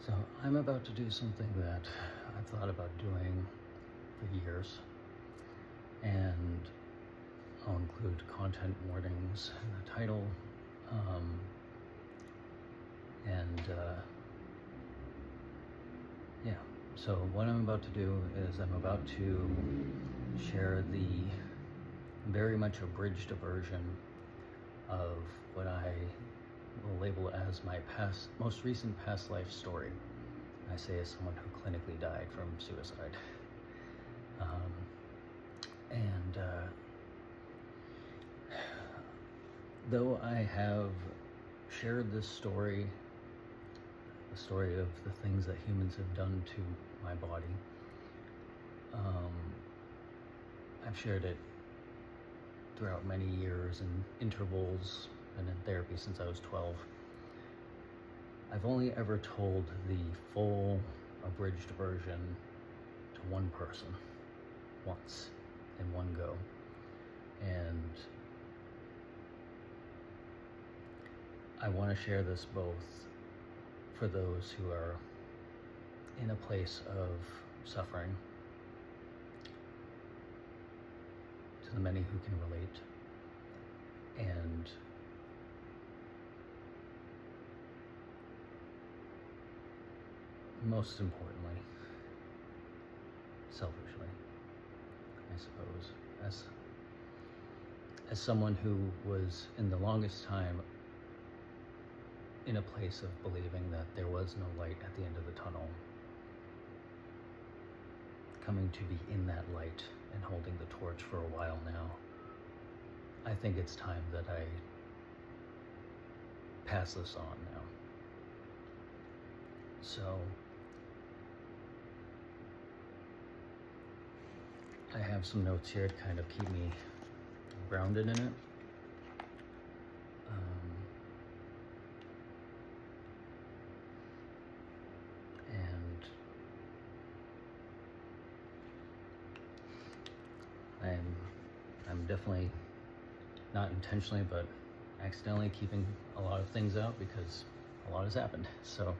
So I'm about to do something that I've thought about doing for years, and I'll include content warnings in the title. Um, and yeah, so what I'm about to do is I'm about to share the very much abridged version of what I will label as my most recent past life story. I say as someone who clinically died from suicide. Um, and though I have shared this story, the story of the things that humans have done to my body, I've shared it throughout many years and intervals, and in therapy since I was 12. I've only ever told the full abridged version to one person once in one go. And I want to share this both for those who are in a place of suffering, to the many who can relate, and most importantly, selfishly, I suppose, as someone who was in the longest time in a place of believing that there was no light at the end of the tunnel, coming to be in that light and holding the torch for a while now, I think it's time that I pass this on now. So I have some notes here to kind of keep me grounded in it. And I'm definitely not intentionally, but accidentally keeping a lot of things out because a lot has happened. So,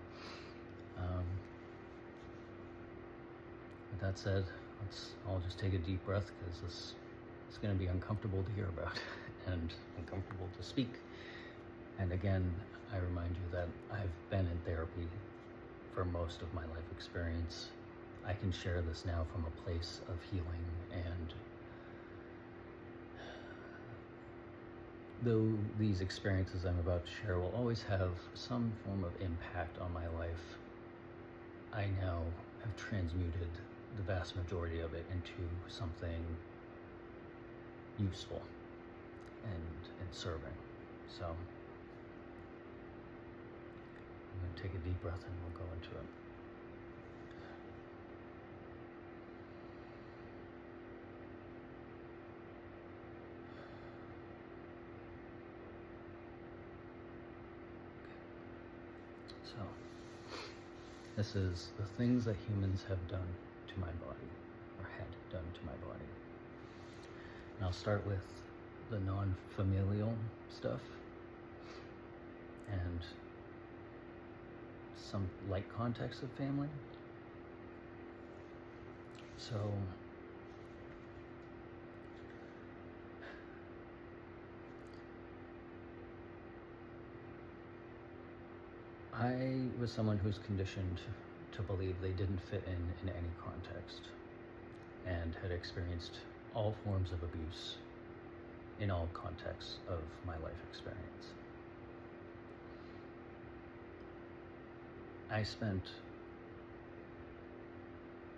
with that said, let's all just take a deep breath, because this is going to be uncomfortable to hear about and uncomfortable to speak. And again, I remind you that I've been in therapy for most of my life experience. I can share this now from a place of healing, and though these experiences I'm about to share will always have some form of impact on my life, I now have transmuted the vast majority of it into something useful and serving. So I'm going to take a deep breath and we'll go into it. So, this is the things that humans have done to my body, or had done to my body. And I'll start with the non-familial stuff and some light context of family. So, I was someone who's conditioned to believe they didn't fit in any context, and had experienced all forms of abuse in all contexts of my life experience. I spent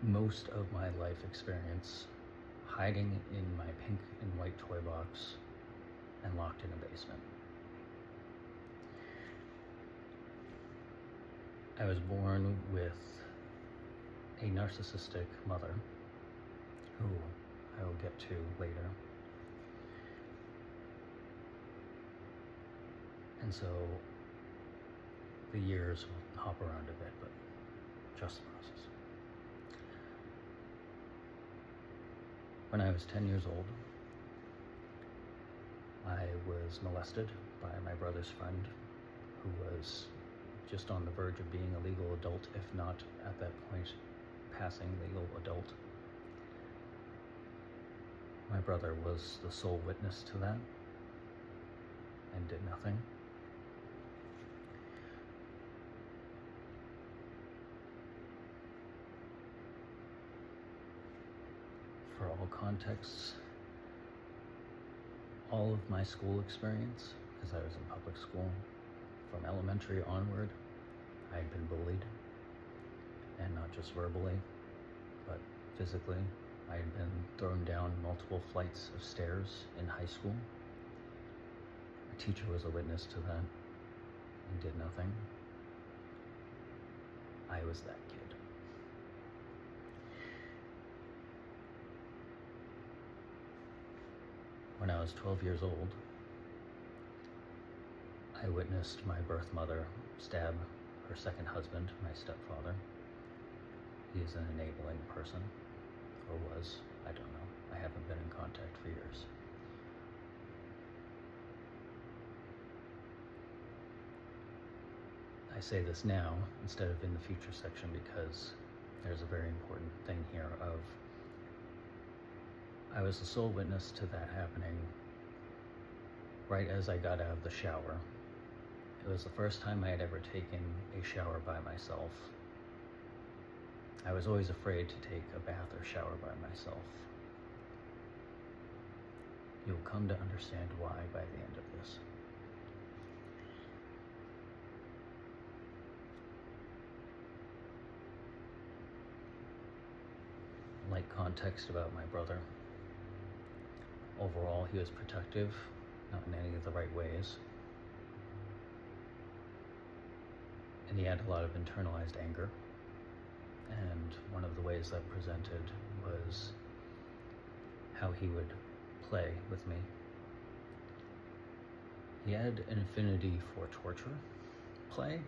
most of my life experience hiding in my pink and white toy box and locked in a basement. I was born with a narcissistic mother, who I will get to later. And so the years will hop around a bit, but just the process. When I was 10 years old, I was molested by my brother's friend, who was just on the verge of being a legal adult, if not at that point passing legal adult. My brother was the sole witness to that and did nothing. For all contexts, all of my school experience, because I was in public school, from elementary onward, I had been bullied, and not just verbally, but physically. I had been thrown down multiple flights of stairs in high school. A teacher was a witness to that and did nothing. I was that kid. When I was 12 years old, I witnessed my birth mother stab her second husband, my stepfather. He is an enabling person, or was, I don't know. I haven't been in contact for years. I say this now instead of in the future section because there's a very important thing here of I was the sole witness to that happening right as I got out of the shower. It was the first time I had ever taken a shower by myself. I was always afraid to take a bath or shower by myself. You'll come to understand why by the end of this. Light context about my brother. Overall, he was protective, not in any of the right ways. And he had a lot of internalized anger. And one of the ways that presented was how he would play with me. He had an affinity for torture play,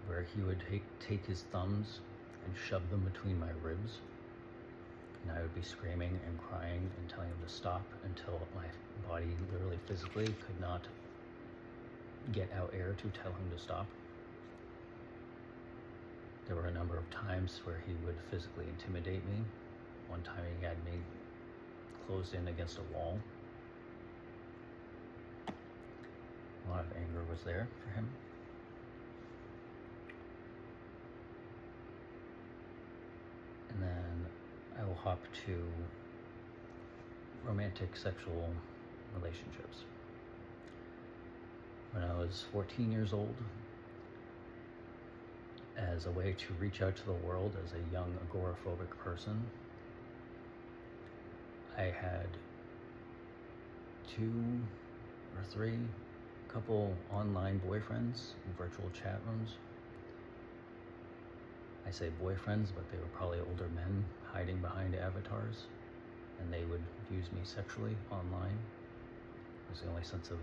where he would take his thumbs and shove them between my ribs, and I would be screaming and crying and telling him to stop until my body literally physically could not get out air to tell him to stop. There were a number of times where he would physically intimidate me. One time he had me closed in against a wall. A lot of anger was there for him. And then I will hop to romantic sexual relationships. When I was 14 years old, as a way to reach out to the world as a young agoraphobic person, I had 2 or 3 couple online boyfriends in virtual chat rooms. I say boyfriends, but they were probably older men hiding behind avatars, and they would use me sexually online. It was the only sense of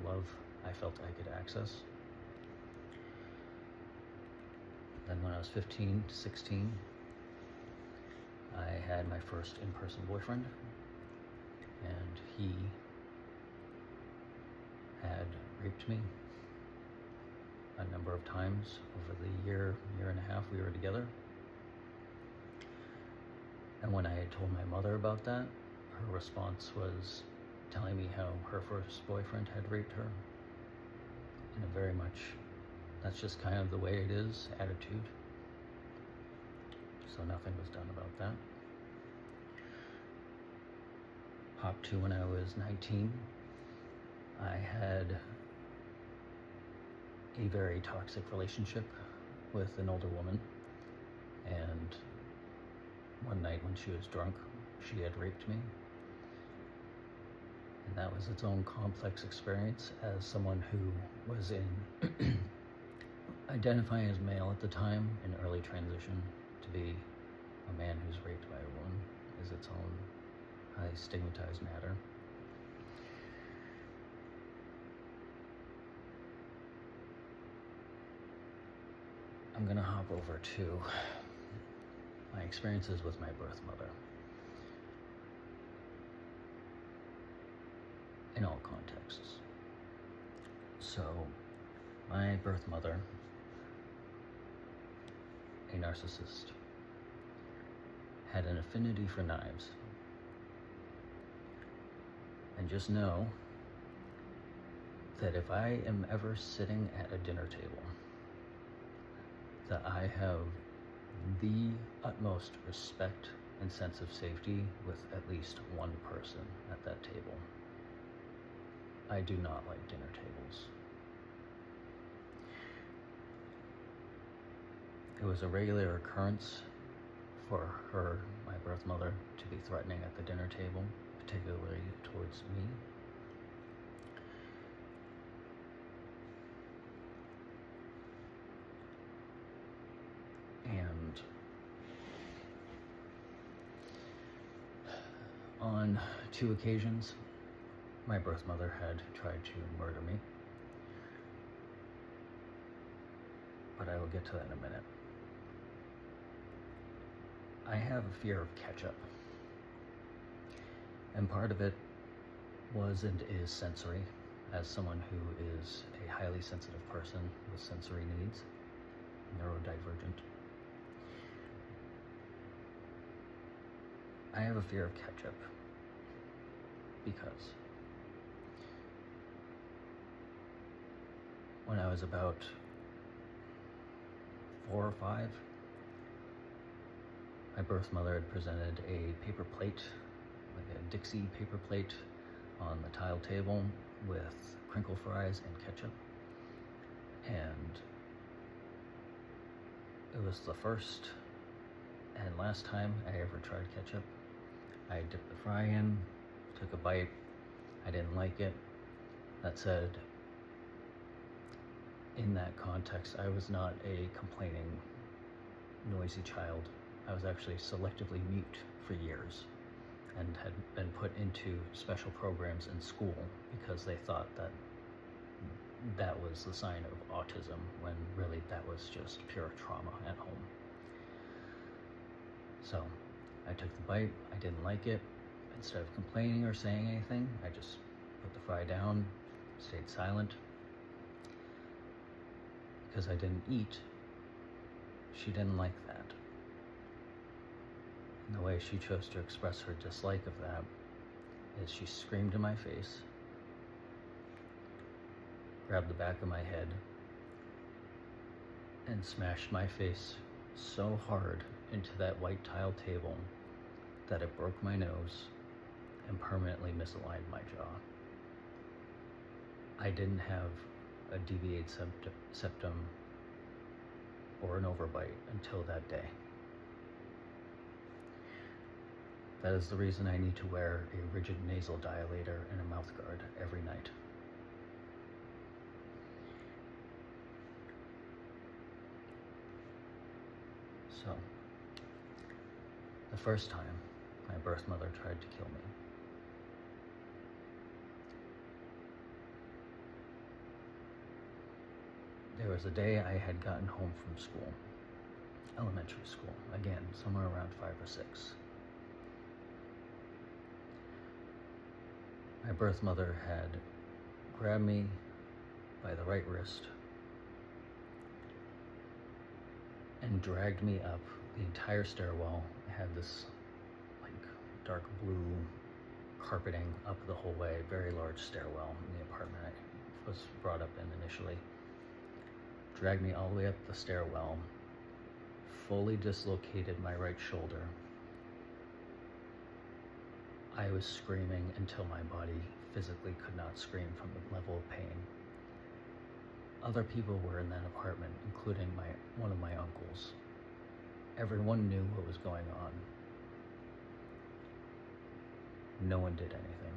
love I felt I could access. Then when I was 15 to 16, I had my first in-person boyfriend, and he had raped me a number of times over the year and a half we were together. And when I had told my mother about that, her response was telling me how her first boyfriend had raped her in a very much, that's just kind of the way it is attitude. So nothing was done about that. Hop to when I was 19, I had a very toxic relationship with an older woman, and one night when she was drunk, she had raped me. And that was its own complex experience as someone who was in identifying as male at the time, in early transition, to be a man who's raped by a woman is its own highly stigmatized matter. I'm gonna hop over to my experiences with my birth mother. In all contexts. So, My birth mother, a narcissist, had an affinity for knives. And just know that if I am ever sitting at a dinner table, that I have the utmost respect and sense of safety with at least one person at that table. I do not like dinner tables. It was a regular occurrence for her, my birth mother, to be threatening at the dinner table, particularly towards me. And on 2 occasions, my birth mother had tried to murder me. But I will get to that in a minute. I have a fear of ketchup. And part of it was and is sensory, as someone who is a highly sensitive person with sensory needs, neurodivergent. I have a fear of ketchup because when I was about 4 or 5, my birth mother had presented a paper plate, like a Dixie paper plate, on the tile table with crinkle fries and ketchup. And it was the first and last time I ever tried ketchup. I dipped the fry in, took a bite. I didn't like it. That said, in that context, I was not a complaining, noisy child. I was actually selectively mute for years and had been put into special programs in school because they thought that that was the sign of autism, when really that was just pure trauma at home. So I took the bite, I didn't like it. Instead of complaining or saying anything, I just put the fry down, stayed silent. Because I didn't eat, she didn't like that. And the way she chose to express her dislike of that is she screamed in my face, grabbed the back of my head, and smashed my face so hard into that white tile table that it broke my nose and permanently misaligned my jaw. I didn't have a deviated septum or an overbite until that day. That is the reason I need to wear a rigid nasal dilator and a mouth guard every night. So, the first time my birth mother tried to kill me, there was a day I had gotten home from school, elementary school, again, somewhere around 5 or 6. My birth mother had grabbed me by the right wrist and dragged me up the entire stairwell. I had this like dark blue carpeting up the whole way, very large stairwell in the apartment I was brought up in initially. Dragged me all the way up the stairwell, fully dislocated my right shoulder. I was screaming until my body physically could not scream from the level of pain. Other people were in that apartment, including one of my uncles. Everyone knew what was going on. No one did anything.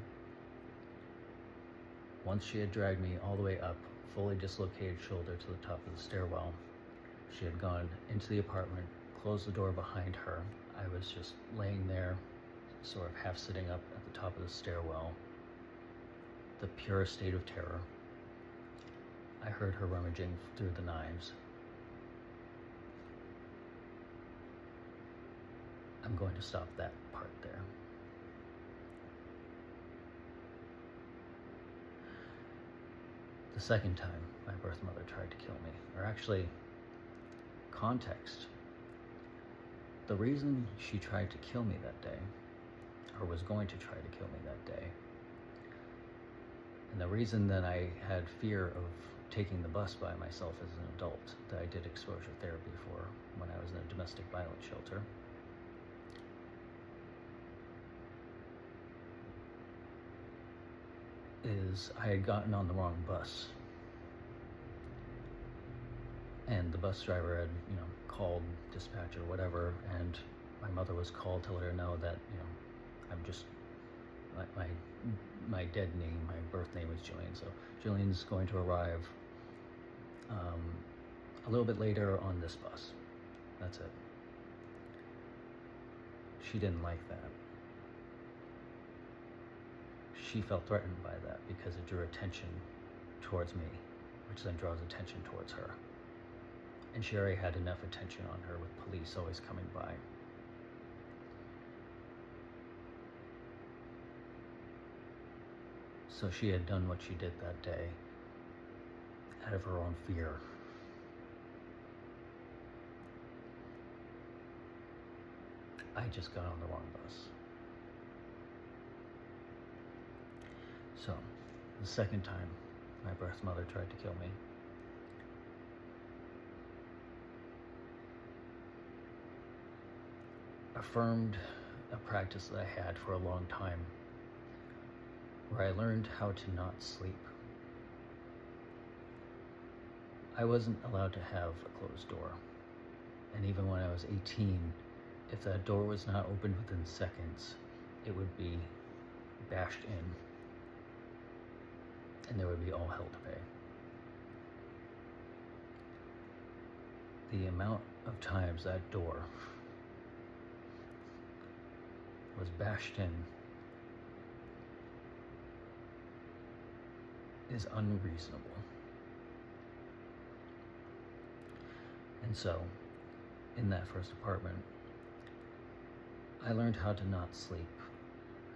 Once she had dragged me all the way up, fully dislocated shoulder, to the top of the stairwell, she had gone into the apartment, closed the door behind her. I was just laying there, sort of half sitting up at the top of the stairwell, the purest state of terror. I heard her rummaging through the knives. I'm going to stop that part there. The second time my birth mother tried to kill me, or actually, context. The reason she tried to kill me that day, or was going to try to kill me that day, and the reason that I had fear of taking the bus by myself as an adult, that I did exposure therapy for when I was in a domestic violence shelter, is I had gotten on the wrong bus. And the bus driver had, called dispatch or whatever, and my mother was called to let her know that, I'm just, my dead name, my birth name was Jillian, so Jillian's going to arrive a little bit later on this bus. That's it. She didn't like that. She felt threatened by that because it drew attention towards me, which then draws attention towards her. And she already had enough attention on her with police always coming by. So she had done what she did that day out of her own fear. I just got on the wrong bus. So, the second time my birth mother tried to kill me, affirmed a practice that I had for a long time, where I learned how to not sleep. I wasn't allowed to have a closed door. And even when I was 18, if that door was not opened within seconds, it would be bashed in, and there would be all hell to pay. The amount of times that door was bashed in is unreasonable. And so, in that first apartment, I learned how to not sleep.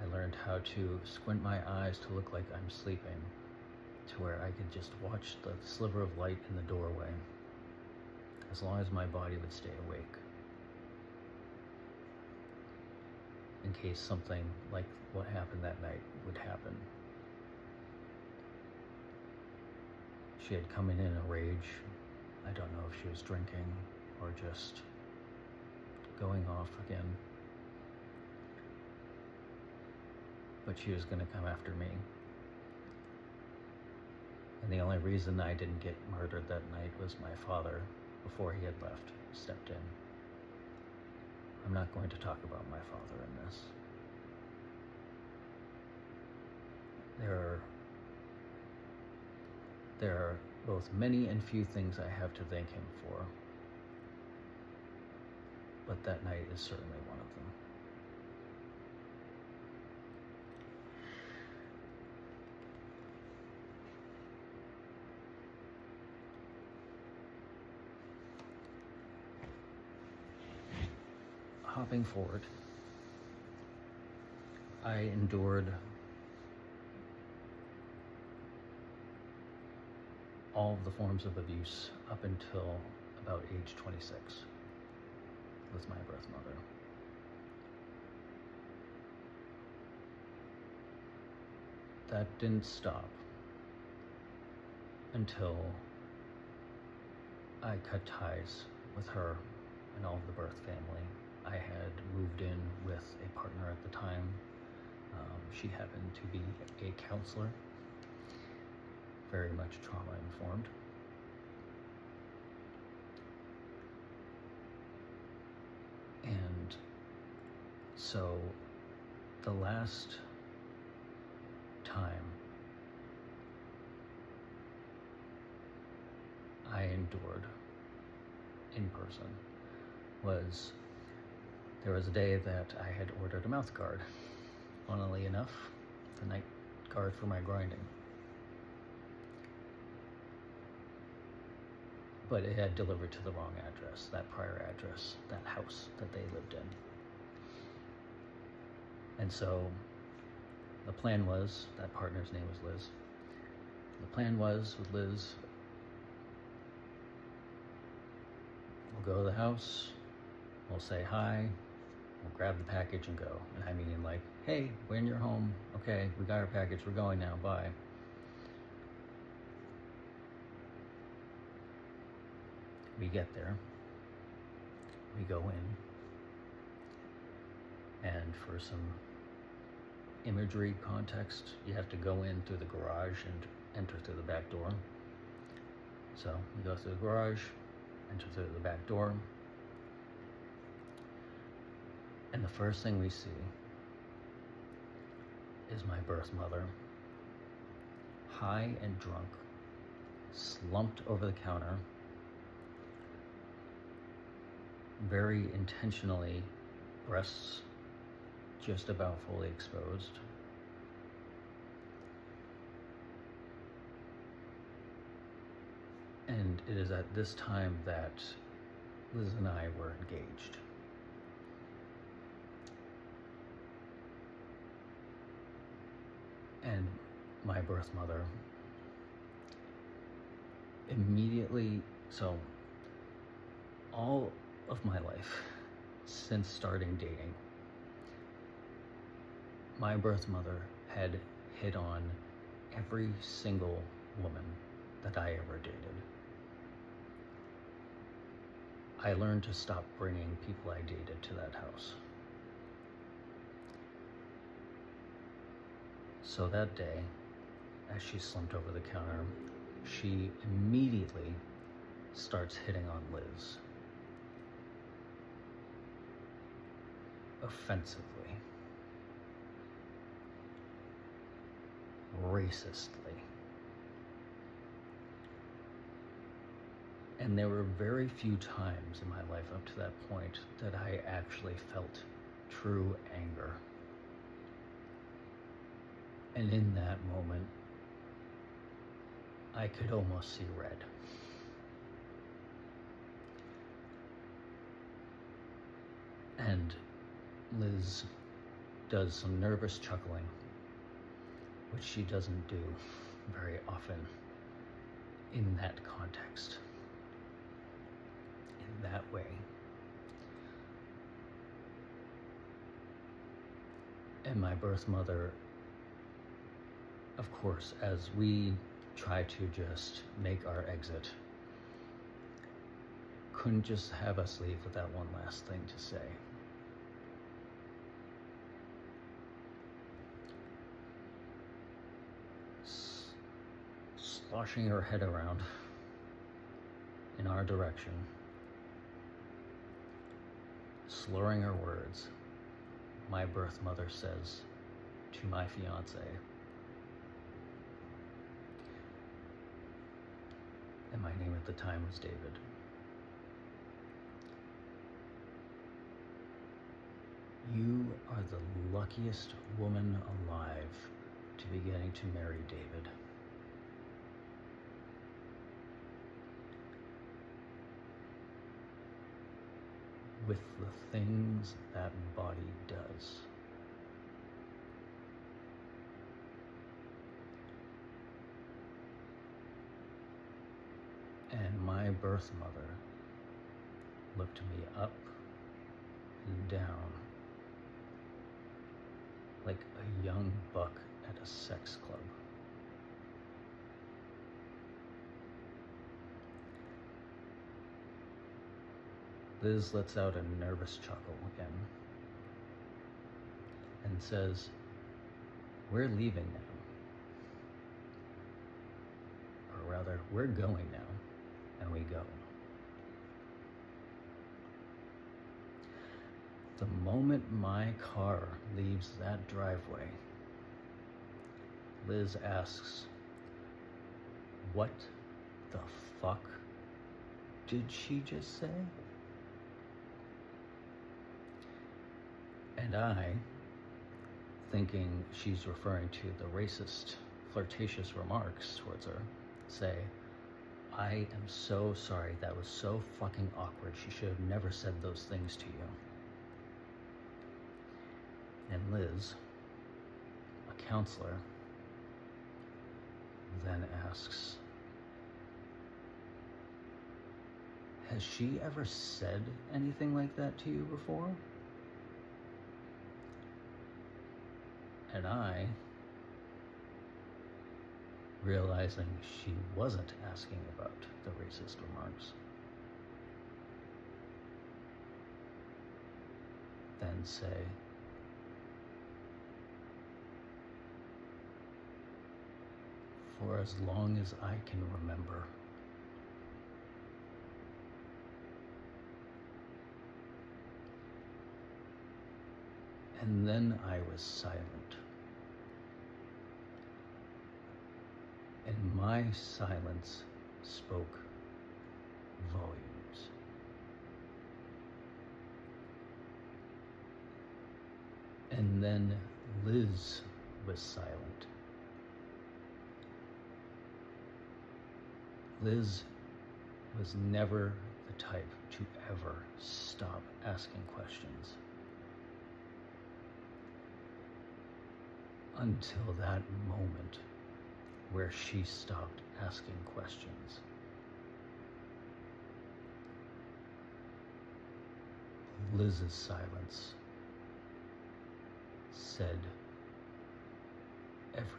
I learned how to squint my eyes to look like I'm sleeping, to where I could just watch the sliver of light in the doorway, as long as my body would stay awake, in case something like what happened that night would happen. She had come in a rage. I don't know if she was drinking or just going off again. But she was going to come after me. And the only reason I didn't get murdered that night was my father, before he had left, stepped in. I'm not going to talk about my father in this. There are both many and few things I have to thank him for, but that night is certainly one of them. Hopping forward, I endured all of the forms of abuse up until about age 26 with my birth mother. That didn't stop until I cut ties with her and all of the birth family. I had moved in with a partner at the time. She happened to be a counselor, very much trauma informed. And so the last time I endured in person was, there was a day that I had ordered a mouth guard, funnily enough, the night guard for my grinding. But it had delivered to the wrong address, that prior address, that house that they lived in. And so the plan was, that partner's name was Liz, The plan was with Liz, we'll go to the house, we'll say hi, we'll grab the package and go. And I mean, like, hey, when you're home, okay, we got our package, we're going now, bye. We get there, we go in, and for some imagery context, you have to go in through the garage and enter through the back door. So we go through the garage, enter through the back door, and the first thing we see is my birth mother, high and drunk, slumped over the counter, very intentionally, breasts just about fully exposed. And it is at this time that Liz and I were engaged. And my birth mother immediately, so all of my life since starting dating, my birth mother had hit on every single woman that I ever dated. I learned to stop bringing people I dated to that house. So that day, as she slumped over the counter, she immediately starts hitting on Liz. Offensively. Racistly. And there were very few times in my life up to that point that I actually felt true anger. And in that moment, I could almost see red. And Liz does some nervous chuckling, which she doesn't do very often in that context, in that way. And my birth mother, of course, as we try to just make our exit, couldn't just have us leave without one last thing to say. Sloshing her head around in our direction, slurring her words, my birth mother says to my fiance, and my name at the time was David, "You are the luckiest woman alive to be getting to marry David." With the things that body does. And my birth mother looked me up and down like a young buck at a sex club. Liz lets out a nervous chuckle again and says, "We're leaving now. Or rather, we're going now." And we go. The moment my car leaves that driveway, Liz asks, "What the fuck did she just say?" And I, thinking she's referring to the racist, flirtatious remarks towards her, say, "I am so sorry, that was so fucking awkward. She should have never said those things to you." And Liz, a counselor, then asks, has she ever said anything like that to you before? And I, realizing she wasn't asking about the racist remarks, then say, for as long as I can remember, and then I was silent. And my silence spoke volumes. And then Liz was silent. Liz was never the type to ever stop asking questions until that moment where she stopped asking questions. Liz's silence said everything.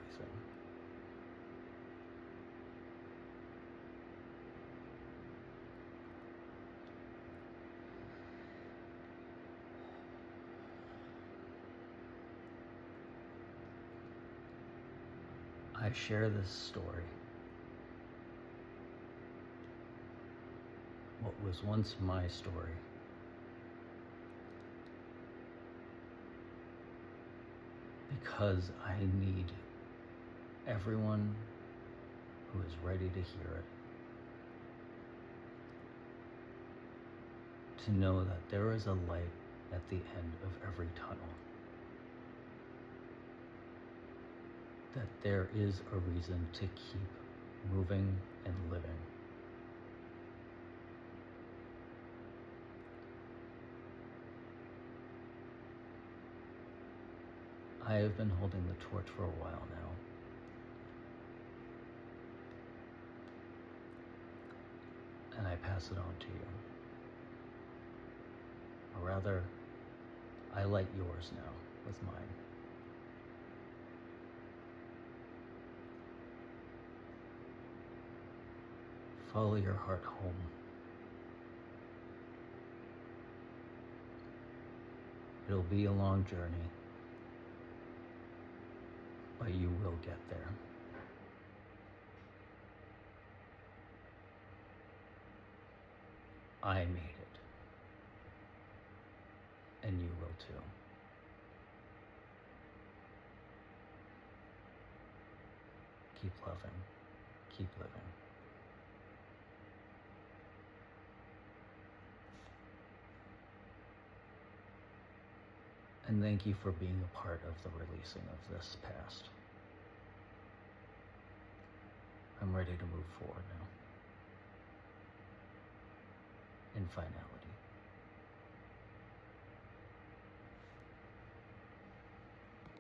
I share this story, what was once my story, because I need everyone who is ready to hear it to know that there is a light at the end of every tunnel. That there is a reason to keep moving and living. I have been holding the torch for a while now. And I pass it on to you. Or rather, I light yours now with mine. Follow your heart home. It'll be a long journey, but you will get there. I made it, and you will too. Keep loving, keep living. And thank you for being a part of the releasing of this past. I'm ready to move forward now. In finality.